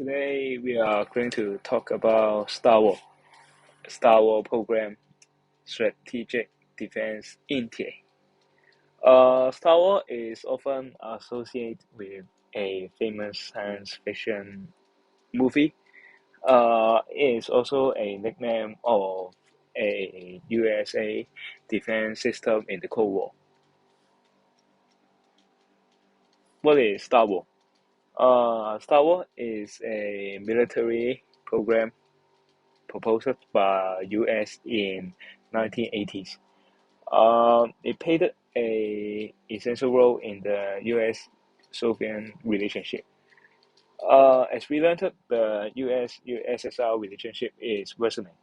Today we are going to talk about Star War program, strategic defense India. Star War is often associated with a famous science fiction movie. It is also a nickname of a USA defense system in the Cold War. What is Star War? Star War is a military program proposed by US in 1980s. It played a essential role in the US-Soviet relationship. As we learned, the US-USSR relationship is worsening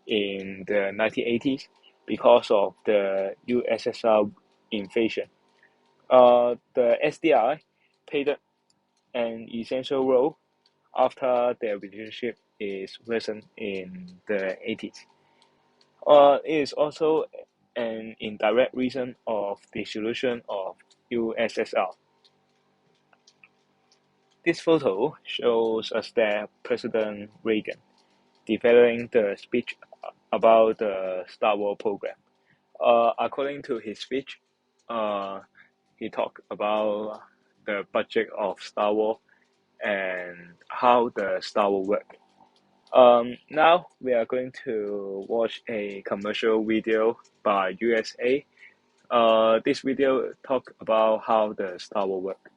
in the 1980s because of the USSR invasion. The SDI played an essential role after their relationship is worsened in the 80s. It is also an indirect reason of the dissolution of USSR. This photo shows us that President Reagan delivering the speech about the Star Wars program. According to his speech, he talked about the budget of Star Wars and how the Star Wars work. Now we are going to watch a commercial video by USA. This video talk about how the Star Wars work.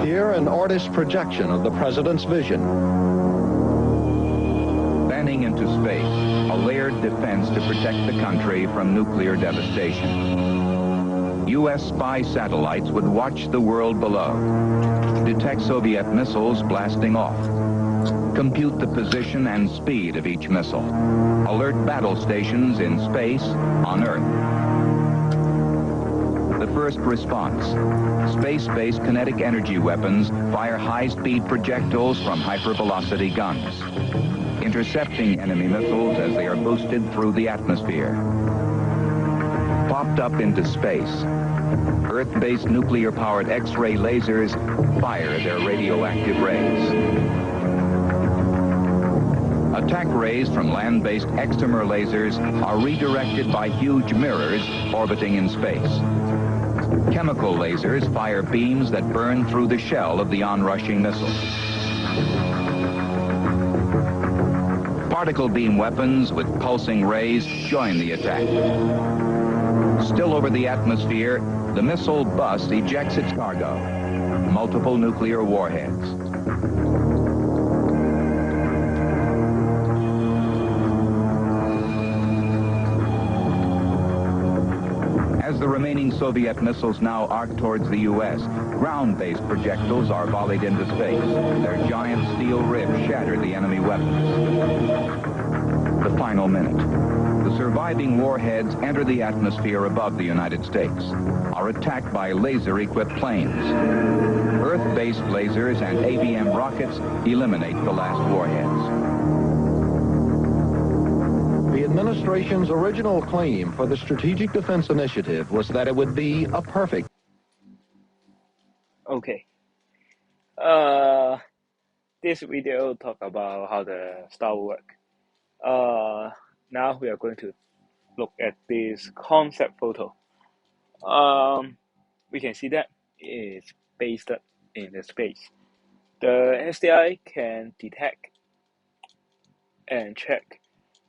Here, an artist's projection of the president's vision. Banning into space, a layered defense to protect the country from nuclear devastation. U.S. spy satellites would watch the world below, detect Soviet missiles blasting off, compute the position and speed of each missile, alert battle stations in space, on Earth. The first response. Space-based kinetic energy weapons fire high-speed projectiles from hypervelocity guns, intercepting enemy missiles as they are boosted through the atmosphere. Popped up into space, Earth-based nuclear-powered X-ray lasers fire their radioactive rays. Attack rays from land-based excimer lasers are redirected by huge mirrors orbiting in space. Chemical lasers fire beams that burn through the shell of the onrushing missile. Particle beam weapons with pulsing rays join the attack. Still over the atmosphere, the missile bus ejects its cargo, multiple nuclear warheads. As the remaining Soviet missiles now arc towards the U.S., ground-based projectiles are volleyed into space. Their giant steel ribs shatter the enemy weapons. The final minute. The surviving warheads enter the atmosphere above the United States, are attacked by laser-equipped planes. Earth-based lasers and ABM rockets eliminate the last warheads. The administration's original claim for the Strategic Defense Initiative was that it would be a perfect... Okay. This video talk about how the Star Wars work. Now we are going to look at this concept photo. We can see that it is based in the space. The SDI can detect and check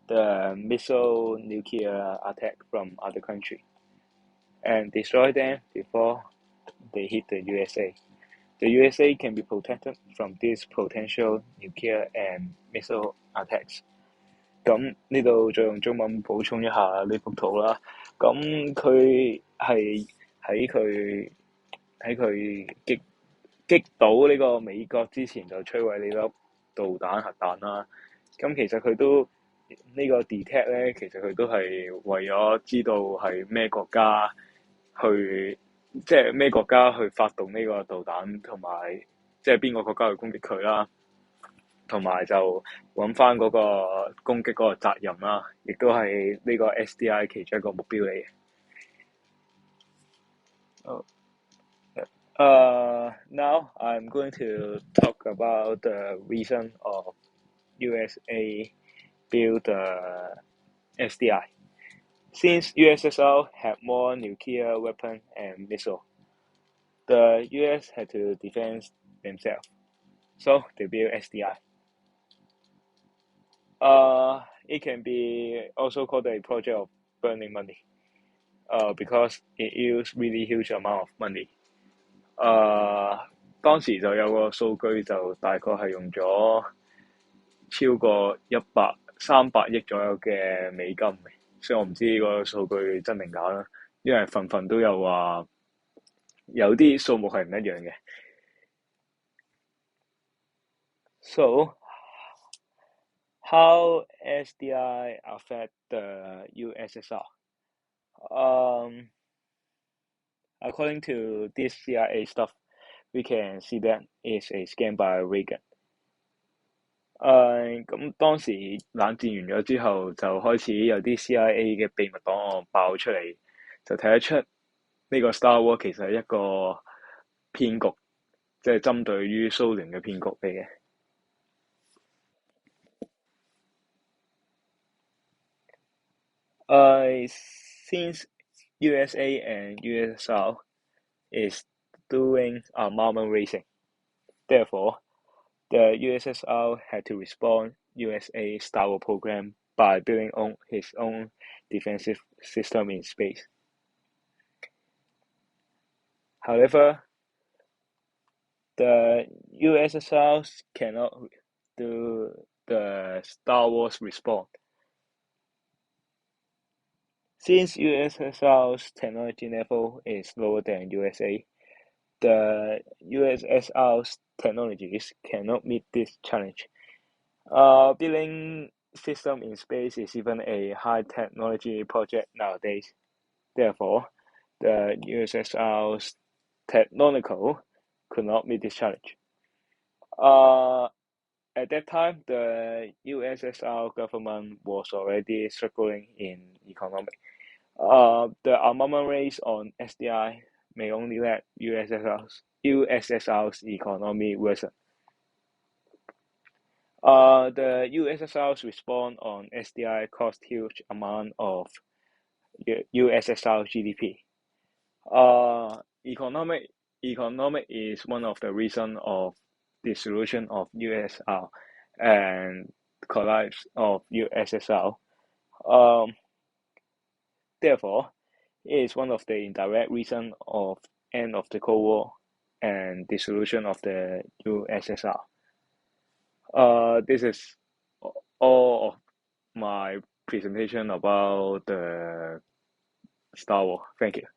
the missile nuclear attack from other countries and destroy them before they hit the USA. The USA can be protected from these potential nuclear and missile attacks. 咁呢度再用中文補充一下呢幅圖啦。咁佢係喺佢擊倒呢個美國之前就摧毀呢粒導彈核彈啦。咁其實佢都呢個 detect 咧，其實佢都係為咗知道係咩國家去，即係咩國家去發動呢個導彈，同埋即係邊個國家去攻擊佢啦。同埋就揾翻嗰個攻擊嗰個責任啦，亦都係呢個 SDI 其中一個目標嚟嘅。Now I'm going to talk about the reason of USA build the SDI. Since USSR had more nuclear weapons and missiles, the US had to defend themselves, so they built SDI. It can be also called a project of burning money, because it used really huge amount of money. 當時就有個數據就大概係用咗超過300億左右嘅美金，所以我唔知呢個數據真定假啦，因為份份都有話有啲數目係唔一樣嘅。So how SDI affect the USSR? According to this CIA stuff, we can see that it's a scam by Reagan. 咁當時冷戰完咗之後，就開始有啲 CIA 嘅秘密檔案爆出嚟，就睇得出呢個 Star War 其實係一個騙局，即係針對於蘇聯嘅騙局嚟嘅。Since USA and USSR is doing armament racing, therefore, the USSR had to respond USA Star War program by building his own defensive system in space. However, the USSR cannot do the Star Wars response. Since USSR's technology level is lower than USA, the USSR's technologies cannot meet this challenge. Building system in space is even a high technology project nowadays. Therefore, the USSR's technological could not meet this challenge. At that time, the USSR government was already struggling in economic. The armament race on SDI may only let USSR's economy worsen. The USSR's response on SDI cost huge amount of USSR GDP. Economic is one of the reasons of dissolution of USSR and collapse of USSR. Therefore, it is one of the indirect reasons of end of the Cold War and dissolution of the USSR. This is all of my presentation about the Star Wars. Thank you.